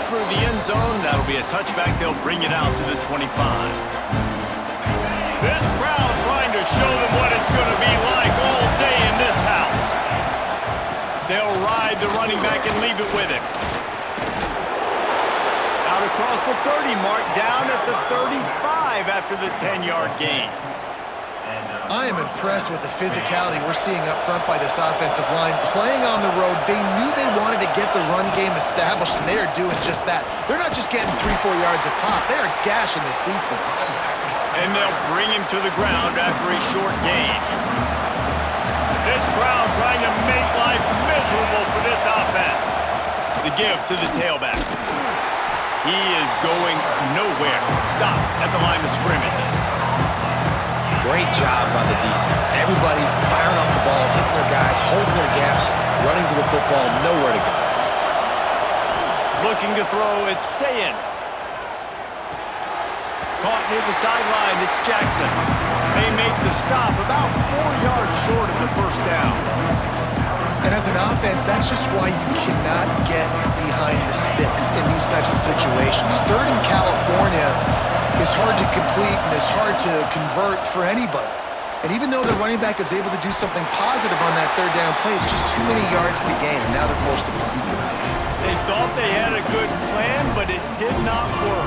gets through the end zone. That'll be a touchback. They'll bring it out to the 25. This crowd trying to show them what it's going to be like all day in this house. They'll ride the running back and leave it with him. Out across the 30 mark, down at the 35 after the 10-yard gain. I am impressed with the physicality we're seeing up front by this offensive line. Playing on the road, they knew they wanted to get the run game established, and they are doing just that. They're not just getting 3-4 yards a pop. They are gashing this defense. And they'll bring him to the ground after a short gain. This crowd trying to make life miserable for this offense. The give to the tailback. He is going nowhere. Stop at the line of scrimmage. Great job by the defense. Everybody firing off the ball, hitting their guys, holding their gaps, running to the football, nowhere to go. Looking to throw, it's Sayin. Caught near the sideline, it's Jackson. They make the stop about 4 yards short of the first down. And as an offense, that's just why you cannot get behind the sticks in these types of situations. Third in California is hard to complete and is hard to convert for anybody. And even though the running back is able to do something positive on that third down play, it's just too many yards to gain, and now they're forced to punt. They thought they had a good plan, but it did not work.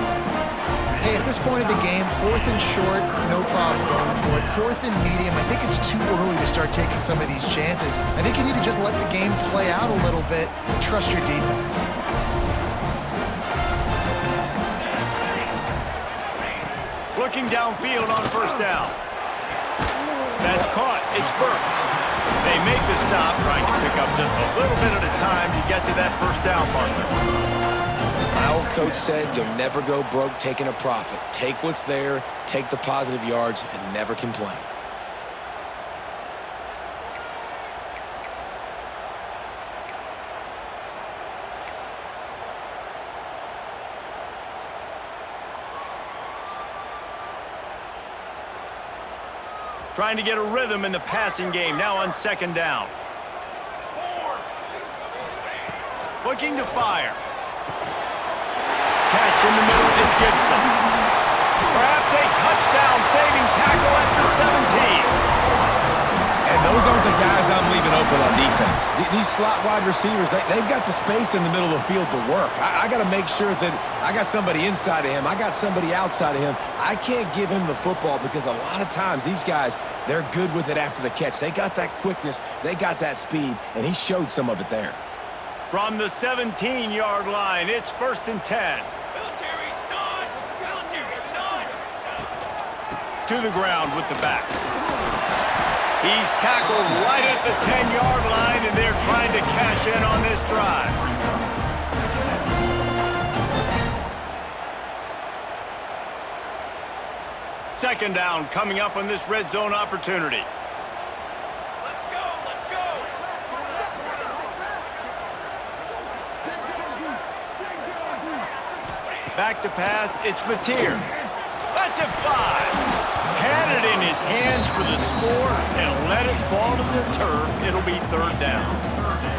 Hey, at this point of the game, 4th and short, no problem going for it. 4th and medium, I think it's too early to start taking some of these chances. I think you need to just let the game play out a little bit and trust your defense. Looking downfield on first down. That's caught. It's Burks. They make the stop, trying to pick up just a little bit at a time to get to that first down marker. My old coach said you'll never go broke taking a profit. Take what's there, take the positive yards, and never complain. Trying to get a rhythm in the passing game, now on second down. Looking to fire. Catch in the middle, it's Gibson. Perhaps a touchdown-saving tackle at the 17. And those aren't the guys I'm leaving open on defense. These slot wide receivers, they've got the space in the middle of the field to work. I got to make sure that I got somebody inside of him. I got somebody outside of him. I can't give him the football because a lot of times these guys, they're good with it after the catch. They got that quickness. They got that speed, and he showed some of it there. From the 17-yard line, it's 1st and 10. To the ground with the back. He's tackled right at the 10-yard line, and they're trying to cash in on this drive. Second down coming up on this red zone opportunity. Let's go, let's go. Back to pass, it's Mateer. Let's it fly. Had it in his hands for the score and let it fall to the turf. It'll be third down.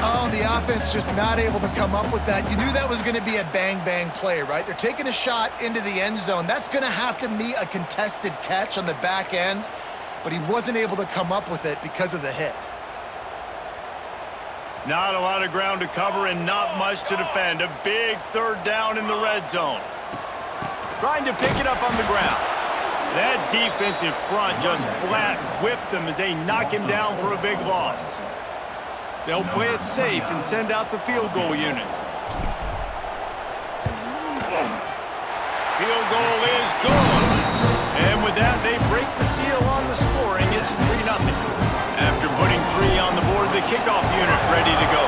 Oh, the offense just not able to come up with that. You knew that was going to be a bang-bang play, right? They're taking a shot into the end zone. That's going to have to be a contested catch on the back end, but he wasn't able to come up with it because of the hit. Not a lot of ground to cover and not much to defend. A big third down in the red zone. Trying to pick it up on the ground. That defensive front just flat whipped them as they knock him down for a big loss. They'll play it safe and send out the field goal unit. Field goal is good. And with that, they break the seal on the scoring. It's 3-0. After putting 3 on the board, the kickoff unit ready to go.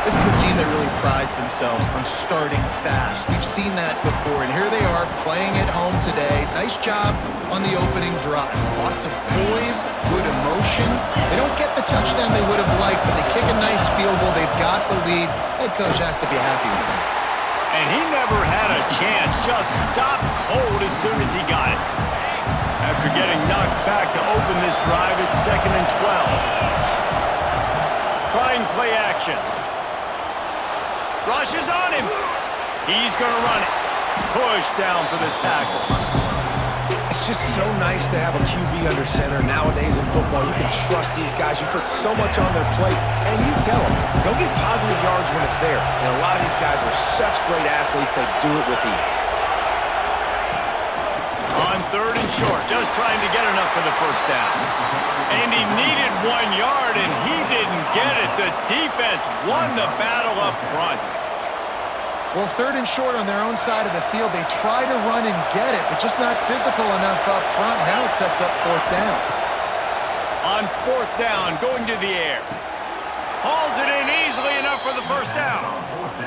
This is a team that really prides themselves on starting fast. We've seen that before, and here they are playing at home today. Nice job on the opening drive. Lots of poise, good emotion. They don't get the touchdown they would have liked, but they kick a nice field goal. They've got the lead. Head coach has to be happy with it. And he never had a chance. Just stopped cold as soon as he got it. After getting knocked back to open this drive, it's 2nd and 12. Trying play action. Rushes on him. He's going to run it. Push down for the tackle. It's just so nice to have a QB under center. Nowadays in football, you can trust these guys. You put so much on their plate, and you tell them, go get positive yards when it's there. And a lot of these guys are such great athletes, they do it with ease. On 3rd and short, just trying to get enough for the first down. And he needed 1 yard, and he didn't get it. The defense won the battle up front. Well, 3rd and short on their own side of the field. They try to run and get it, but just not physical enough up front. Now it sets up 4th down. On 4th down, going to the air. Hauls it in easily enough for the first down.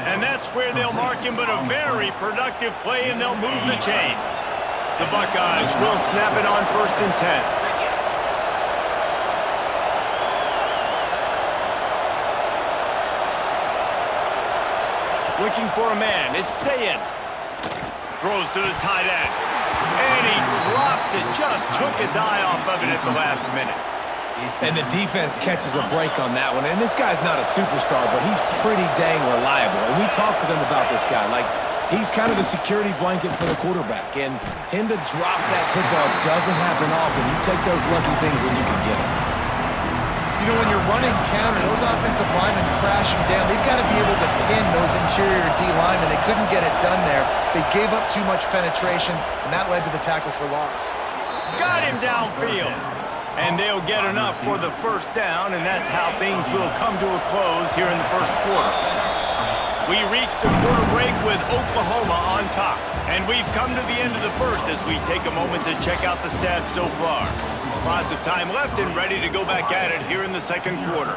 And that's where they'll mark him, but a very productive play, and they'll move the chains. The Buckeyes will snap it on 1st and 10. Looking for a man. It's Sayin. Throws to the tight end. And he drops it. Just took his eye off of it at the last minute. And the defense catches a break on that one. And this guy's not a superstar, but he's pretty dang reliable. And we talked to them about this guy. Like, he's kind of the security blanket for the quarterback. And him to drop that football doesn't happen often. You take those lucky things when you can get them. You know, when you're running counter, those offensive linemen crashing down, they've got to be able to pin those interior D linemen. They couldn't get it done there. They gave up too much penetration, and that led to the tackle for loss. Got him downfield. And they'll get enough for the first down, and that's how things will come to a close here in the first quarter. We reached the quarter break with Oklahoma on top. And we've come to the end of the first as we take a moment to check out the stats so far. Lots of time left and ready to go back at it here in the second quarter.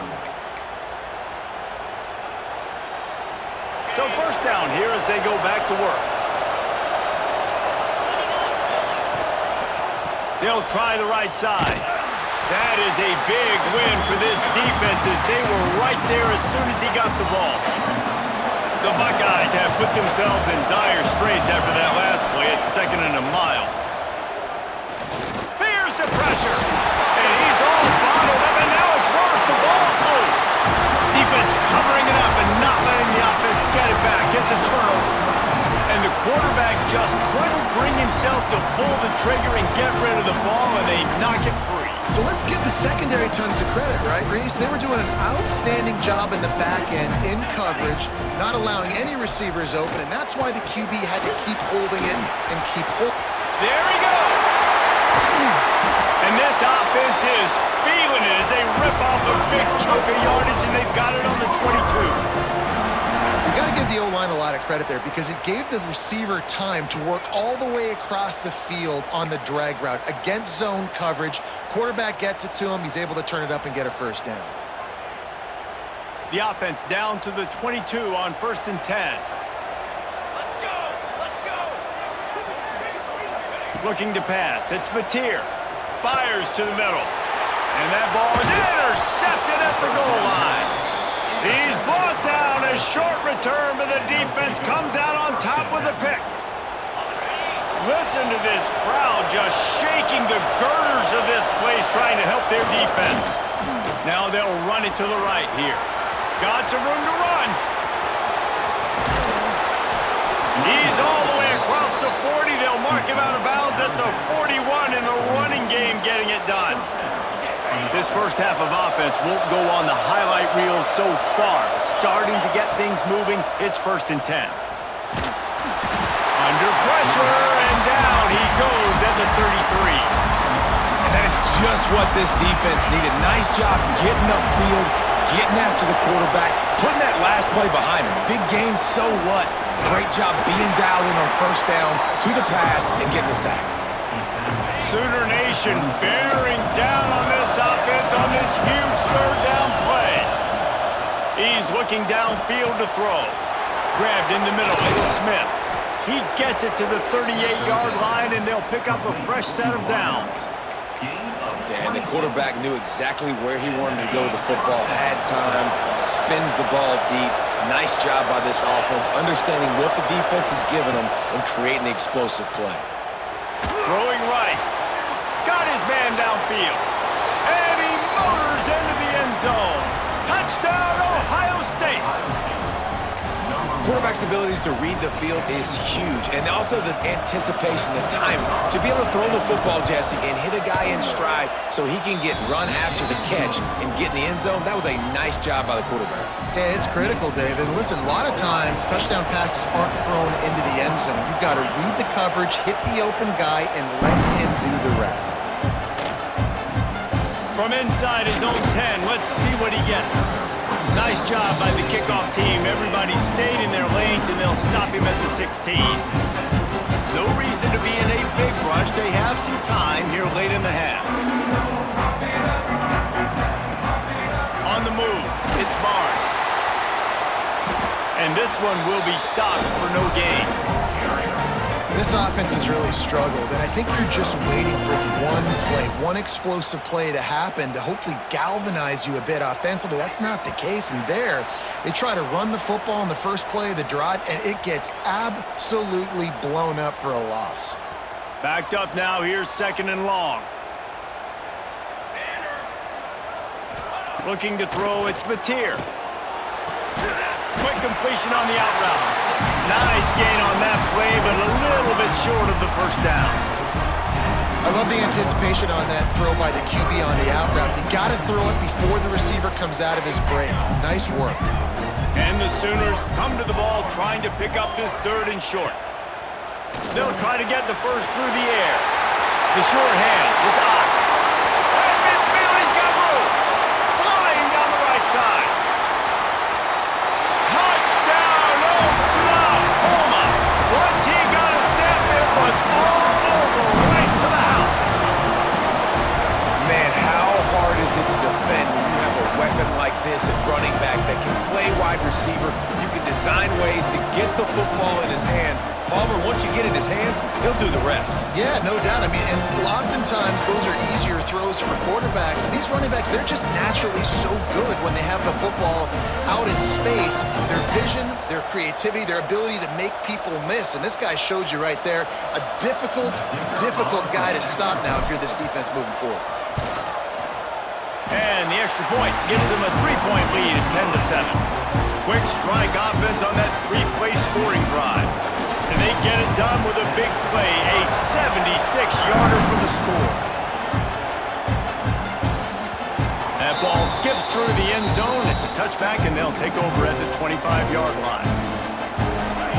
So first down here as they go back to work. They'll try the right side. That is a big win for this defense as they were right there as soon as he got the ball. The Buckeyes have put themselves in dire straits after that last play at 2nd and a mile. Here's the pressure. And he's all bottled up, and now it's worse. The ball's loose. Defense covering it up and not letting the offense get it back. It's a turnover. And the quarterback just couldn't bring himself to pull the trigger and get rid of the ball, and they knock it free. So let's give the secondary tons of credit, right, Reese? They were doing an outstanding job in the back end, in coverage, not allowing any receivers open, and that's why the QB had to keep holding it and keep holding. There he goes! And this offense is feeling it as they rip off a big chunk of yardage, and they've got it on the 22. You got to give the O-line a lot of credit there because it gave the receiver time to work all the way across the field on the drag route against zone coverage. Quarterback gets it to him. He's able to turn it up and get a first down. The offense down to the 22 on 1st and 10. Let's go! Let's go! Looking to pass. It's Mateer. Fires to the middle. And that ball is intercepted at the goal line. He's brought down. A short return, but the defense comes out on top with a pick. Listen to this crowd just shaking the girders of this place trying to help their defense. Now they'll run it to the right here. Got some room to run. He's all the way across the 40. They'll mark him out of bounds at the 41 in the running game, getting it done. This first half of offense won't go on the highlight reel so far. But starting to get things moving, it's 1st and 10. Under pressure, and down he goes at the 33. And that is just what this defense needed. Nice job getting upfield, getting after the quarterback, putting that last play behind him. Big gain, so what? Great job being dialed in on first down, to the pass, and getting the sack. Sooner Nation bearing down on this offense on this huge 3rd down play. He's looking downfield to throw. Grabbed in the middle, it's Smith. He gets it to the 38-yard line, and they'll pick up a fresh set of downs. Yeah, and the quarterback knew exactly where he wanted to go with the football, had time, spins the ball deep. Nice job by this offense, understanding what the defense is giving them and creating the explosive play. Throwing right. Got his man downfield. And he motors into the end zone. Touchdown, Ohio State. quarterback's abilities to read the field is huge, and also the anticipation, the timing. To be able to throw the football, Jesse, and hit a guy in stride so he can get run after the catch and get in the end zone, that was a nice job by the quarterback. Yeah, it's critical, David. Listen, a lot of times touchdown passes aren't thrown into the end zone. You've got to read the coverage, hit the open guy, and let him do the rest. From inside his own 10, let's see what he gets. Nice job by the kickoff team. Everybody stayed in their lanes, and they'll stop him at the 16. No reason to be in a big rush. They have some time here late in the half. On the move, it's Barnes. And this one will be stopped for no gain. This offense has really struggled, and I think you're just waiting for one play, one explosive play to happen to hopefully galvanize you a bit offensively. That's not the case, and there, they try to run the football in the first play of the drive, and it gets absolutely blown up for a loss. Backed up now, here's second and long. Looking to throw, it's Mateer. Quick completion on the out route. Nice gain on that play, but a little bit short of the first down. I love the anticipation on that throw by the QB on the out route. You got to throw it before the receiver comes out of his break. Nice work. And the Sooners come to the ball trying to pick up this third and short. They'll try to get the first through the air. The short hands, it's Ott. At midfield, he's got room. Flying down the right side. Touchdown, Oklahoma! Once he got a step, it was all over, right to the house. Man, how hard is it to defend when you have a weapon like this at running back that can play wide receiver? You can design ways to get the football in his hand. Palmer, once you get it in his hands, he'll do the rest. Yeah, no doubt. I mean, and oftentimes those are easier throws for quarterbacks. And these running backs, they're just naturally so good when they have the football out in space. Their vision, their creativity, their ability to make people miss. And this guy showed you right there, a difficult guy to stop now if you're this defense moving forward. And the extra point gives them a 3-point lead at 10-7. Quick strike offense on that 3-play scoring drive. And they get it done with a big play, a 76-yarder for the score. That ball skips through the end zone. It's a touchback, and they'll take over at the 25-yard line.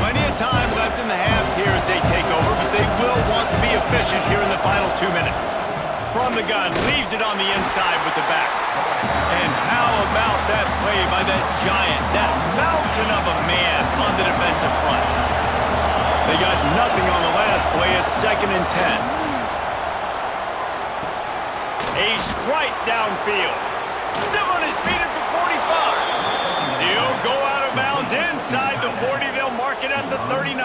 Plenty of time left in the half here as they take over, but they will want to be efficient here in the final 2 minutes. From the gun, leaves it on the inside with the back. And how about that play by that giant, that mountain of a man on the defensive front? They got nothing on the last play. It's 2nd and 10. A strike downfield. Still on his feet at the 45. He'll go out of bounds inside the 40. They'll mark it at the 39.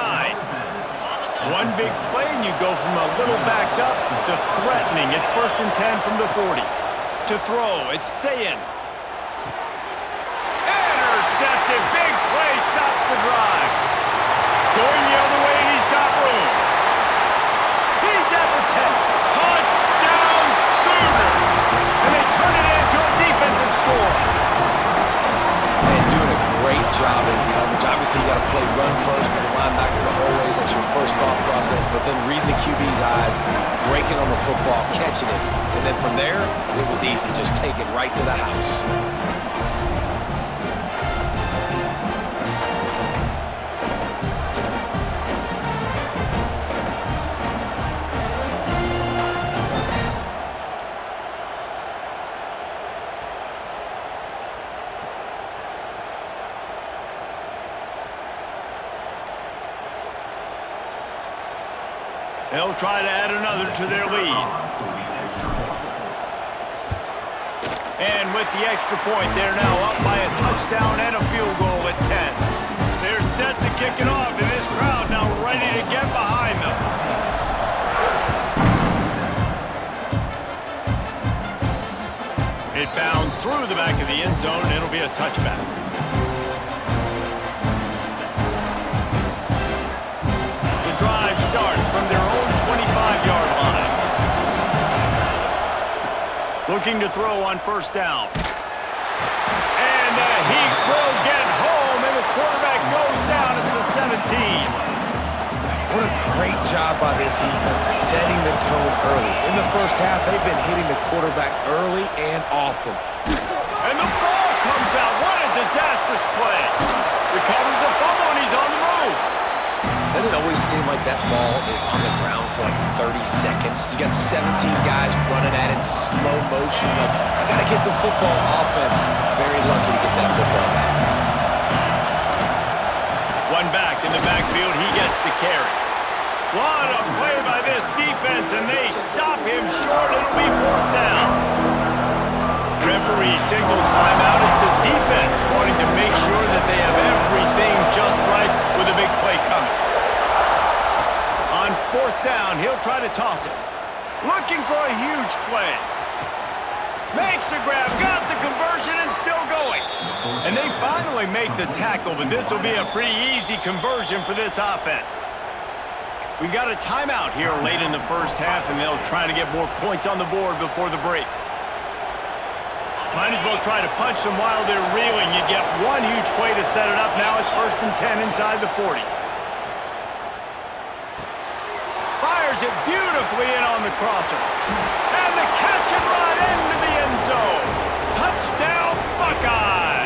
One big play, and you go from a little backed up to threatening. It's 1st and 10 from the 40. To throw, it's Sayin. Intercepted. Big play stops the drive. Going the other way, and he's got room. He's at the 10. Touchdown, Sooners! And they turn it into a defensive score. Man, doing a great job in coverage. Obviously, you got to play run first as a linebacker always. That's your first thought process. But then reading the QB's eyes, breaking on the football, catching it. And then from there, it was easy. Just take it right to the house. They'll try to add another to their lead. And with the extra point, they're now up by a touchdown and a field goal at 10. They're set to kick it off, and this crowd now ready to get behind them. It bounds through the back of the end zone, and it'll be a touchback. The drive starts from their own 25-yard line. Looking to throw on 1st down. And the heat will get home, and the quarterback goes down at What a great job by this defense setting the tone early. In the first half, they've been hitting the quarterback early and often. And the ball comes out. What a disastrous play. Recovers the fumble, and he's on the move. Doesn't it always seem like that ball is on the ground for like 30 seconds? You got 17 guys running at it in slow motion. Like, I got to get the football. Offense, very lucky to get that football back. One back in the backfield. He gets the carry. What a play by this defense, and they stop him short. It'll be 4th down. Referee signals timeout as the defense wanting to make sure that they have everything just right with a big play coming. On 4th down, he'll try to toss it. Looking for a huge play. Makes the grab, got the conversion, and still going. And they finally make the tackle, but this will be a pretty easy conversion for this offense. We've got a timeout here late in the first half, and they'll try to get more points on the board before the break. Might as well try to punch them while they're reeling. You get one huge play to set it up. Now it's 1st and 10 inside the 40. Fires it beautifully in on the crosser. And the catch and run into the end zone. Touchdown, Buckeyes!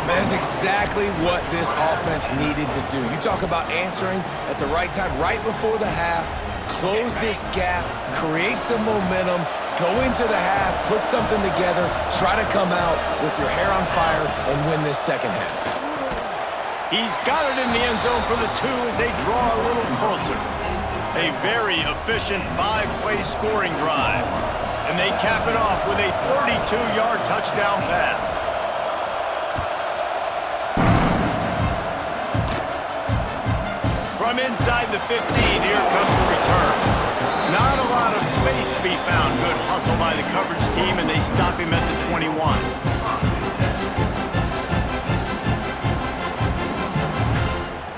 That's exactly what this offense needed to do. You talk about answering at the right time, right before the half, close this gap, create some momentum, go into the half, put something together, try to come out with your hair on fire and win this second half. He's got it in the end zone for the 2 as they draw a little closer. A very efficient 5-play scoring drive. And they cap it off with a 32-yard touchdown pass. From inside the 15, here comes the return. Not a lot of space to be found. Good hustle by the coverage team, and they stop him at the 21.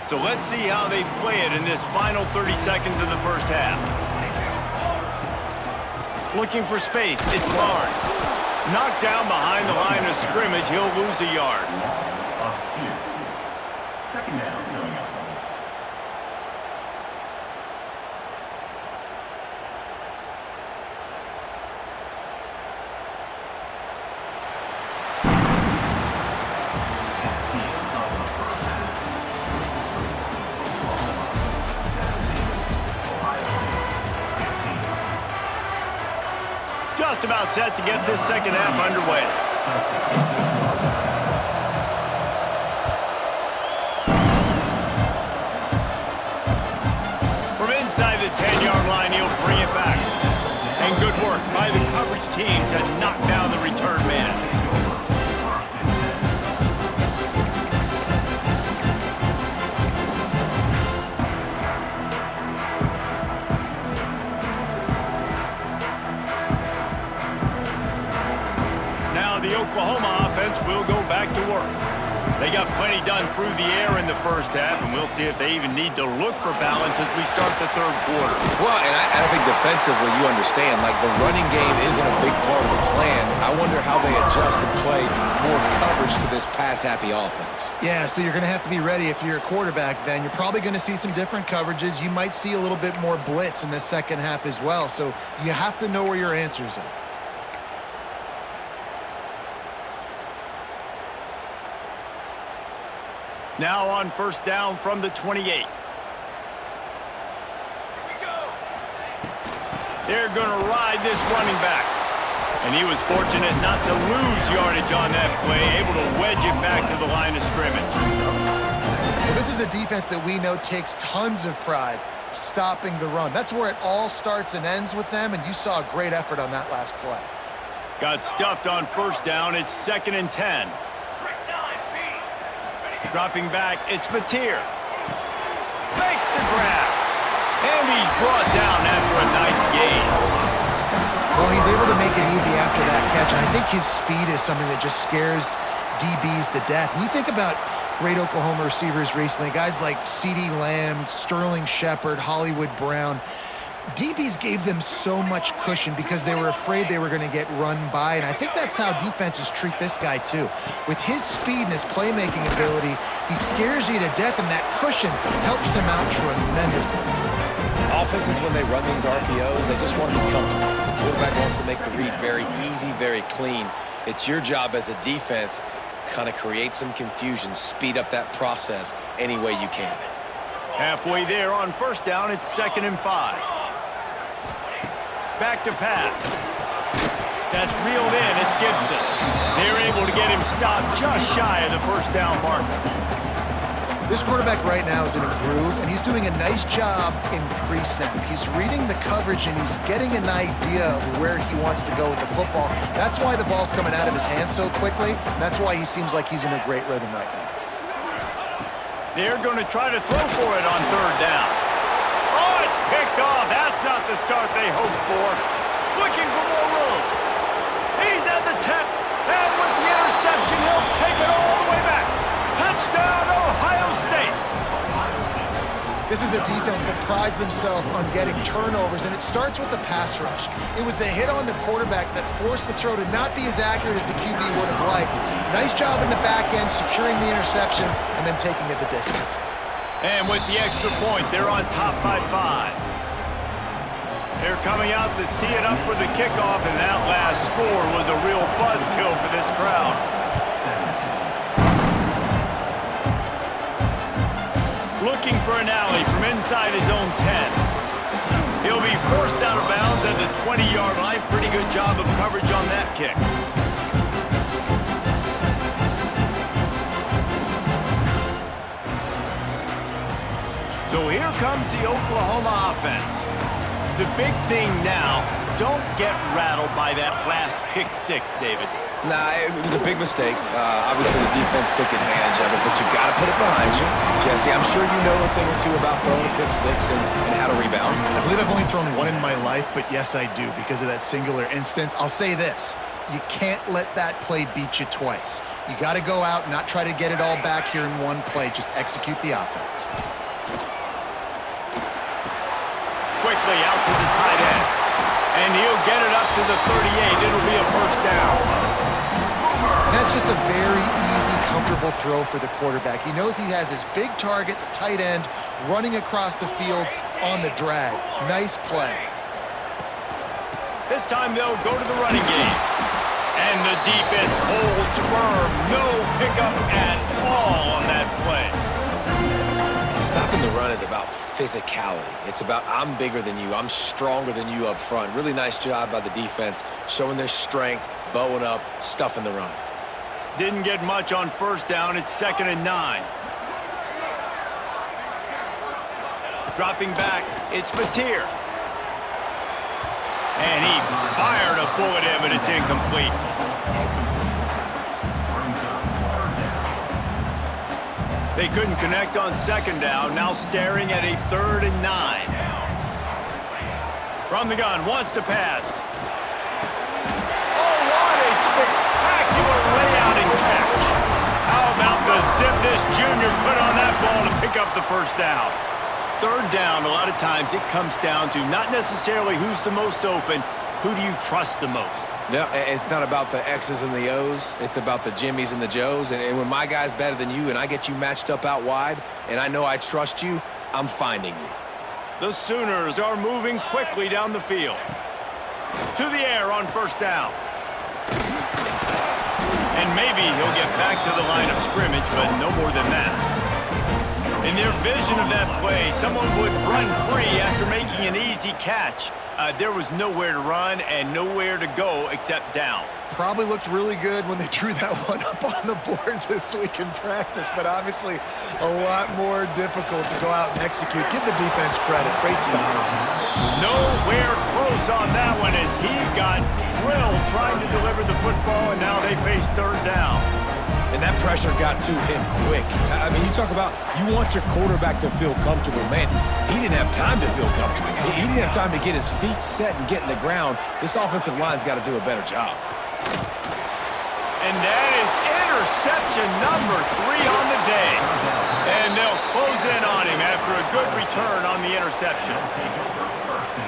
So let's see how they play it in this final 30 seconds of the first half. Looking for space, it's Barnes. Knocked down behind the line of scrimmage, he'll lose a yard. Second down coming up. Just about set to get this second half underway. From inside the 10-yard line, he'll bring it back. And good work by the coverage team to knock down the return man. The Oklahoma offense will go back to work. They got plenty done through the air in the first half, and we'll see if they even need to look for balance as we start the 3rd quarter. Well, and I think defensively, you understand, like the running game isn't a big part of the plan. I wonder how they adjust and play more coverage to this pass-happy offense. Yeah, so you're going to have to be ready if you're a quarterback then. You're probably going to see some different coverages. You might see a little bit more blitz in the second half as well, so you have to know where your answers are. Now on 1st down from the 28. Here we go. They're going to ride this running back. And he was fortunate not to lose yardage on that play, able to wedge it back to the line of scrimmage. Well, this is a defense that we know takes tons of pride stopping the run. That's where it all starts and ends with them, and you saw a great effort on that last play. Got stuffed on 1st down. It's 2nd and 10. Dropping back, it's Mateer. Makes the grab. And he's brought down after a nice gain. Well, he's able to make it easy after that catch, and I think his speed is something that just scares DBs to death. When you think about great Oklahoma receivers recently, guys like CeeDee Lamb, Sterling Shepard, Hollywood Brown, DBs gave them so much cushion because they were afraid they were going to get run by, and I think that's how defenses treat this guy too. With his speed and his playmaking ability, he scares you to death, and that cushion helps him out tremendously. Offenses, when they run these RPOs, they just want to be comfortable. The quarterback wants to make the read very easy, very clean. It's your job as a defense kind of create some confusion, speed up that process any way you can. Halfway there on first down, it's 2nd and 5. Back to pass. That's reeled in. It's Gibson. They're able to get him stopped just shy of the first down marker. This quarterback right now is in a groove, and he's doing a nice job in pre-snap. He's reading the coverage, and he's getting an idea of where he wants to go with the football. That's why the ball's coming out of his hands so quickly. That's why he seems like he's in a great rhythm right now. They're going to try to throw for it on 3rd down. Oh, it's picked off. That's not the start they hoped for. Looking for more room. He's at the 10. And with the interception, he'll take it all the way back. Touchdown, Ohio State. This is a defense that prides themselves on getting turnovers, and it starts with the pass rush. It was the hit on the quarterback that forced the throw to not be as accurate as the QB would have liked. Nice job in the back end, securing the interception, and then taking it the distance. And with the extra point, they're on top by 5. They're coming out to tee it up for the kickoff, and that last score was a real buzzkill for this crowd. Looking for an alley from inside his own 10. He'll be forced out of bounds at the 20-yard line. Pretty good job of coverage on that kick. So here comes the Oklahoma offense. The big thing now, don't get rattled by that last pick 6, David. Nah, it was a big mistake. Obviously, the defense took advantage of it, but you got to put it behind you. Jesse, I'm sure you know a thing or two about throwing a pick 6 and how to rebound. I believe I've only thrown one in my life, but yes, I do because of that singular instance. I'll say this. You can't let that play beat you twice. You got to go out and not try to get it all back here in one play. Just execute the offense. Quickly out to the tight end. And he'll get it up to the 38. It'll be a first down. That's just a very easy, comfortable throw for the quarterback. He knows he has his big target, the tight end, running across the field on the drag. Nice play. This time they'll go to the running game. And the defense holds firm. No pickup at all on that play. Stopping the run is about physicality. It's about I'm bigger than you, I'm stronger than you up front. Really nice job by the defense, showing their strength, bowing up, stuffing the run. Didn't get much on first down. It's 2nd and 9. Dropping back, it's Mateer. And he fired a bullet in, but it's incomplete. They couldn't connect on 2nd down, now staring at a 3rd and 9. From the gun, wants to pass. Oh, what a spectacular layout and catch. How about the zip this junior put on that ball to pick up the first down? 3rd down, a lot of times it comes down to not necessarily who's the most open, who do you trust the most? No, it's not about the X's and the O's. It's about the Jimmies and the Joes. And when my guy's better than you and I get you matched up out wide and I know I trust you, I'm finding you. The Sooners are moving quickly down the field. To the air on first down. And maybe he'll get back to the line of scrimmage, but no more than that. In their vision of that play, someone would run free after making an easy catch. There was nowhere to run and nowhere to go except down. Probably looked really good when they drew that one up on the board this week in practice, but obviously a lot more difficult to go out and execute. Give the defense credit. Great stop. Nowhere close on that one as he got drilled trying to deliver the football, and now they face 3rd down. And that pressure got to him quick. I mean, you talk about you want your quarterback to feel comfortable. Man, he didn't have time to feel comfortable. He didn't have time to get his feet set and get in the ground. This offensive line's got to do a better job. And that is interception number 3 on the day. And they'll close in on him after a good return on the interception.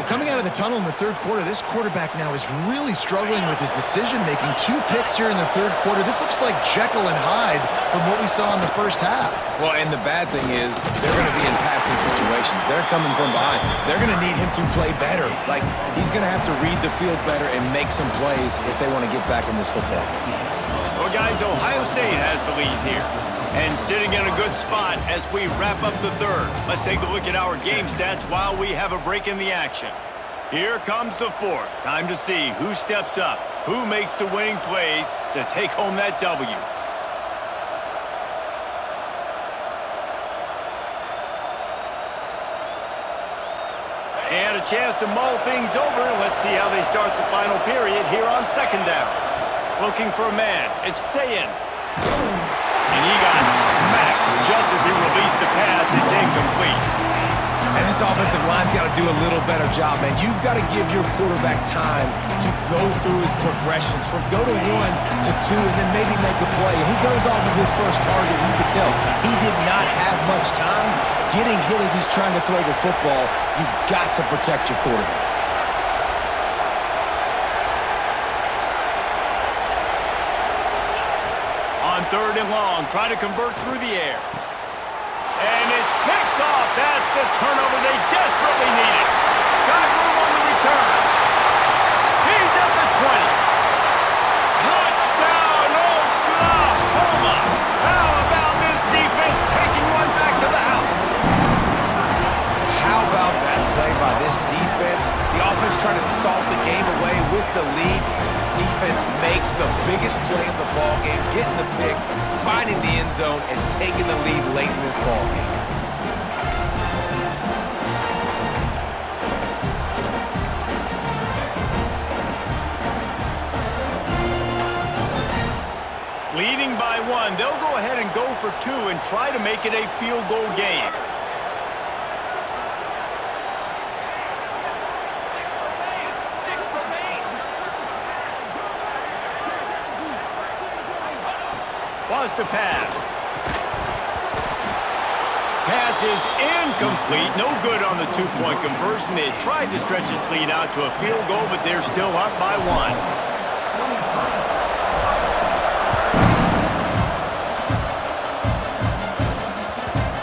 Coming out of the tunnel in the third quarter, this quarterback now is really struggling with his decision-making. 2 picks here in the third quarter. This looks like Jekyll and Hyde from what we saw in the first half. Well, and the bad thing is they're going to be in passing situations. They're coming from behind. They're going to need him to play better. Like, he's going to have to read the field better and make some plays if they want to get back in this football game. Well, guys, Ohio State has the lead here. And sitting in a good spot as we wrap up the third. Let's take a look at our game stats while we have a break in the action. Here comes the fourth. Time to see who steps up, who makes the winning plays to take home that W. And a chance to mull things over. Let's see how they start the final period here on second down. Looking for a man. It's Sayin. And he got smacked just as he released the pass. It's incomplete. And this offensive line's got to do a little better job, man. You've got to give your quarterback time to go through his progressions from go to 1 to 2 and then maybe make a play. And he goes off of his first target. You could tell he did not have much time getting hit as he's trying to throw the football. You've got to protect your quarterback. On third and long, trying to convert through the air. And it's picked off. That's the turnover they desperately needed. Got room on the return. He's at the 20. Touchdown, Oklahoma. How about this defense taking one back to the house? How about that play by this defense? The offense trying to salt the game away with the lead. Defense makes the biggest play of the ball game, getting the pick, finding the end zone, and taking the lead late in this ball game. Leading by 1, they'll go ahead and go for 2 and try to make it a field goal game. Wants to pass. Pass is incomplete. No good on the 2-point conversion. They had tried to stretch this lead out to a field goal, but they're still up by 1.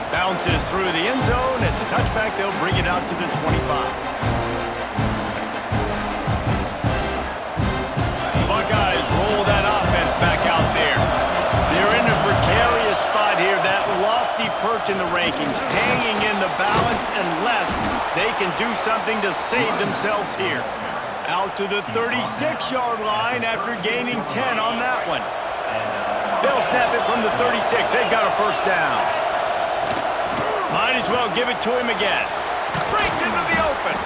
Bounces through the end zone. It's a touchback. They'll bring it out to the 25. The Buckeyes roll that offense back out there. They're in a precarious spot here, that lofty perch in the rankings, hanging in the balance unless they can do something to save themselves here. Out to the 36-yard line after gaining 10 on that one. They'll snap it from the 36. They've got a first down. Might as well give it to him again. Breaks into the open.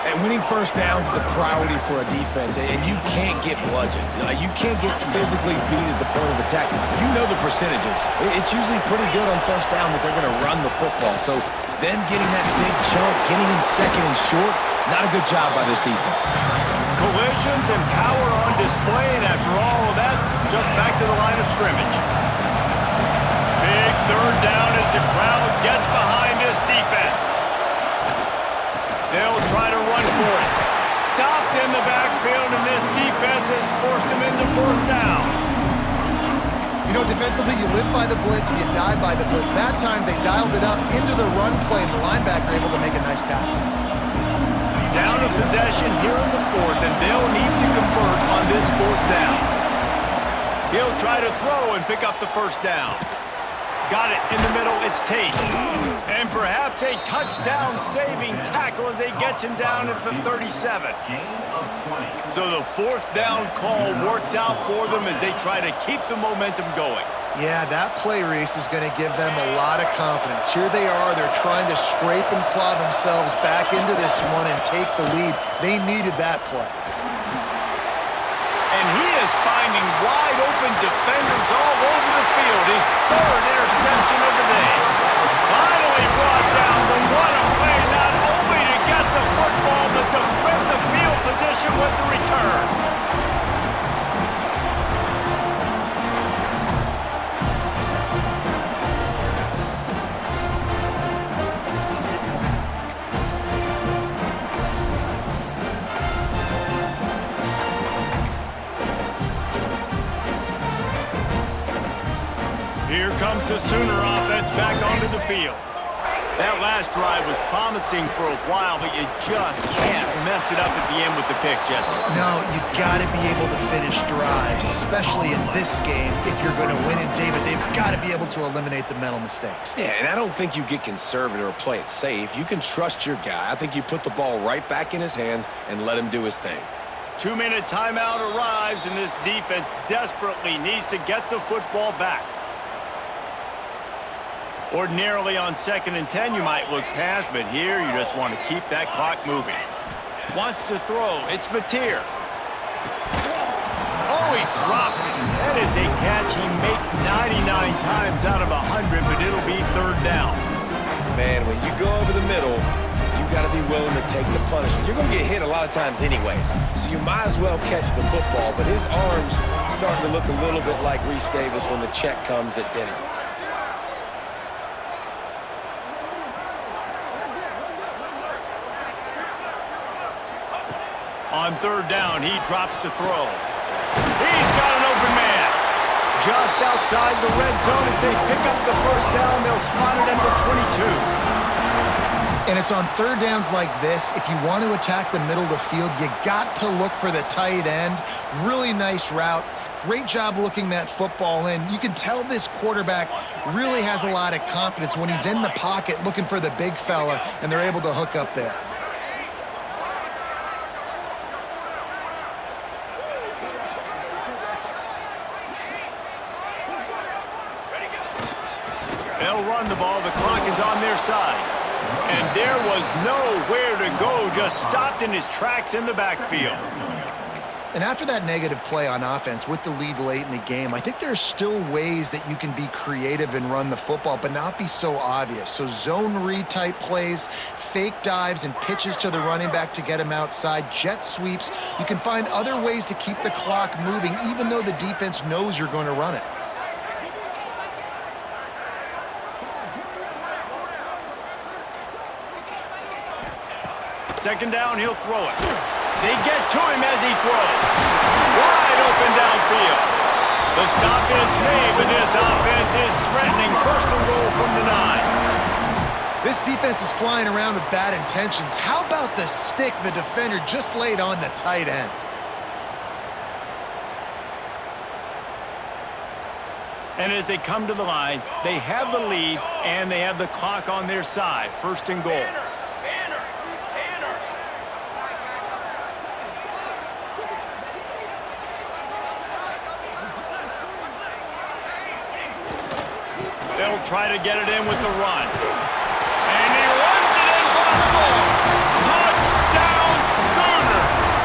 And winning first downs is a priority for a defense, and you can't get bludgeoned. You can't get physically beat at the point of attack. You know the percentages. It's usually pretty good on first down that they're going to run the football. So them getting that big chunk, getting in second and short, not a good job by this defense. Collisions and power on display, and after all of that, just back to the line of scrimmage. Big third down as the crowd gets behind this defense. They'll try to run for it. Stopped in the backfield, and this defense has forced him into fourth down. You know, defensively, you live by the blitz and you die by the blitz. That time, they dialed it up into the run play, and the linebacker able to make a nice tackle. Down a possession here in the fourth, and they'll need to convert on this fourth down. He'll try to throw and pick up the first down. Got it in the middle, it's Tate. And perhaps a touchdown-saving tackle as they get him down at the 37. So the fourth down call works out for them as they try to keep the momentum going. Yeah, that play, Reese, is going to give them a lot of confidence. Here they are, they're trying to scrape and claw themselves back into this one and take the lead. They needed that play. And he is finding wide-open defenders all over the field. His third interception of the day. Finally brought down, but what a play, not only to get the football, but to flip the field position with the return. Here comes the Sooner offense back onto the field. That last drive was promising for a while, but you just can't mess it up at the end with the pick, Jesse. No, you got to be able to finish drives, especially in this game. If you're going to win it, David, they've got to be able to eliminate the mental mistakes. Yeah, and I don't think you get conservative or play it safe. You can trust your guy. I think you put the ball right back in his hands and let him do his thing. 2-minute timeout arrives, and this defense desperately needs to get the football back. Ordinarily on 2nd and 10, you might look past, but here you just want to keep that clock moving. Wants to throw. It's Mateer. Oh, he drops it. That is a catch he makes 99 times out of 100, but it'll be 3rd down. Man, when you go over the middle, you got to be willing to take the punishment. You're going to get hit a lot of times anyways, so you might as well catch the football, but his arms starting to look a little bit like Reese Davis when the check comes at dinner. On 3rd down, he drops to throw. He's got an open man. Just outside the red zone as they pick up the 1st down. They'll spot it at the 22. And it's on 3rd downs like this. If you want to attack the middle of the field, you got to look for the tight end. Really nice route. Great job looking that football in. You can tell this quarterback really has a lot of confidence when he's in the pocket looking for the big fella, and they're able to hook up there. They'll run the ball. The clock is on their side. And there was nowhere to go. Just stopped in his tracks in the backfield. And after that negative play on offense with the lead late in the game, I think there's still ways that you can be creative and run the football, but not be so obvious. So zone read type plays, fake dives, and pitches to the running back to get him outside, jet sweeps. You can find other ways to keep the clock moving, even though the defense knows you're going to run it. Second down, he'll throw it. They get to him as he throws. Wide open downfield. The stop is made, but this offense is threatening. 1st and goal from the 9. This defense is flying around with bad intentions. How about the stick the defender just laid on the tight end? And as they come to the line, they have the lead, and they have the clock on their side. 1st and goal. They'll try to get it in with the run. And he runs it in for the score. Touchdown, Sooners!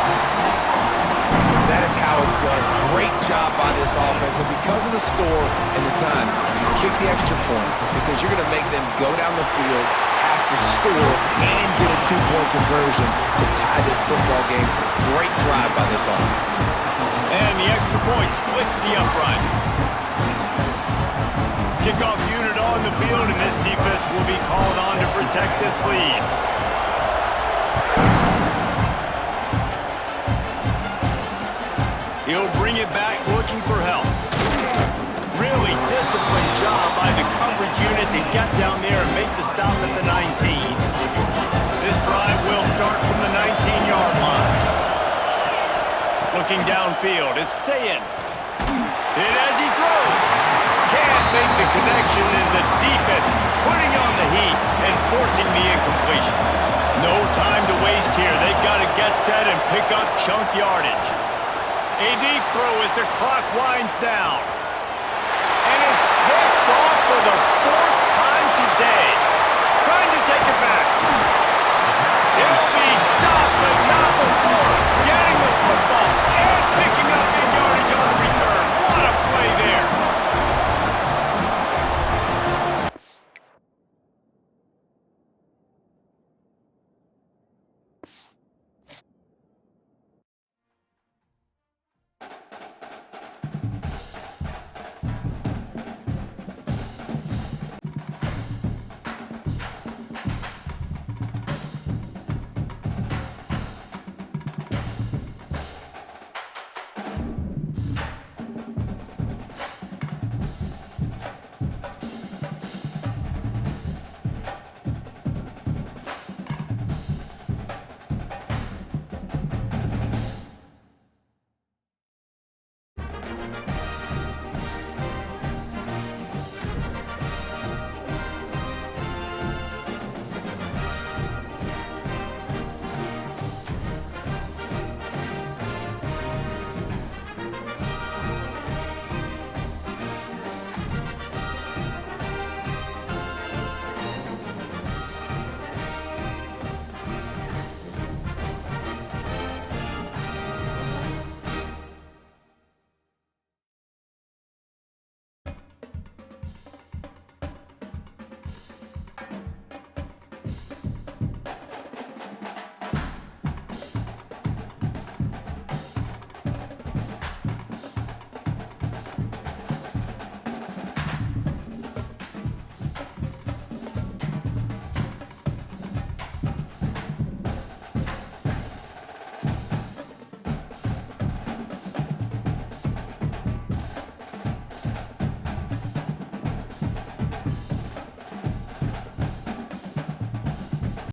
That is how it's done. Great job by this offense. And because of the score and the time, you kick the extra point because you're going to make them go down the field, have to score, and get a 2-point conversion to tie this football game. Great drive by this offense. And the extra point splits the uprights. Kickoff unit on the field, and this defense will be called on to protect this lead. He'll bring it back looking for help. Really disciplined job by the coverage unit to get down there and make the stop at the 19. This drive will start from the 19-yard line. Looking downfield, it's Sayin. Hit as he throws. Can't make the connection, and the defense putting on the heat and forcing the incompletion. No time to waste here. They've got to get set and pick up chunk yardage. A deep throw as the clock winds down. And it's picked off for the 4th